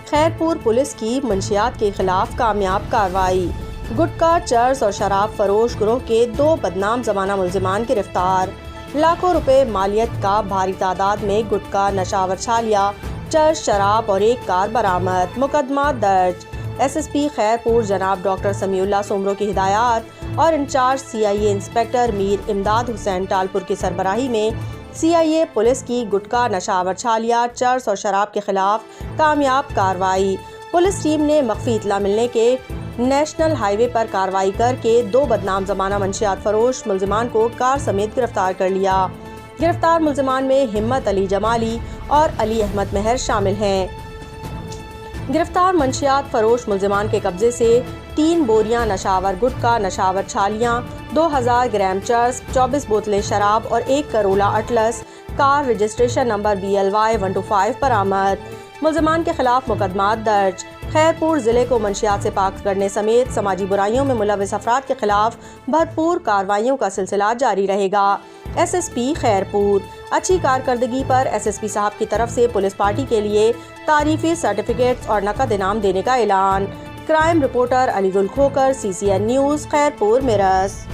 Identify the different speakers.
Speaker 1: Khairpur police کی منشیات کے خلاف کامیاب کارروائی۔ گٹکا، چرس اور شراب فروش گروہ کے 2 بدنام زمانہ ملزمان گرفتار۔ لاکھوں روپے مالیت کا بھاری تعداد میں گٹکا، نشاور چھالیاں، چرس، شراب اور ایک کار برآمد۔ مقدمہ درج۔ ایس ایس پی خیرپور جناب ڈاکٹر سمیع اللہ سومرو کی ہدایات اور انچارج CIA انسپکٹر میر امداد حسین ٹالپور کی سربراہی میں CIA پولیس کی گٹکا، نشاور چھالیاں، چرس اور شراب کے خلاف کامیاب کارروائی۔ پولیس ٹیم نے مخفی اطلاع ملنے کے نیشنل ہائی وے پر کارروائی کر کے 2 بدنام زمانہ منشیات فروش ملزمان کو کار سمیت گرفتار کر لیا۔ گرفتار ملزمان میں ہمت علی جمالی اور علی احمد مہر شامل ہیں۔ گرفتار منشیات فروش ملزمان کے قبضے سے 3 بوریاں نشاور گٹکا، نشاور چھالیاں، 2000 گرام چرس، 24 بوتلیں شراب اور 1 کرولا اٹلس کار رجسٹریشن نمبر BLY 125 برآمد۔ ملزمان کے خلاف مقدمات درج۔ خیرپور ضلع کو منشیات سے پاک کرنے سمیت سماجی برائیوں میں ملوث افراد کے خلاف بھرپور کارروائیوں کا سلسلہ جاری رہے گا۔ S S P Khairpur. اچھی کارکردگی پر ایس ایس پی صاحب کی طرف سے پولیس پارٹی کے لیے تعریفی سرٹیفکیٹس اور نقد انعام دینے کا اعلان۔ کرائم رپورٹر علی گل کھوکر، CCN نیوز، خیرپور میرس۔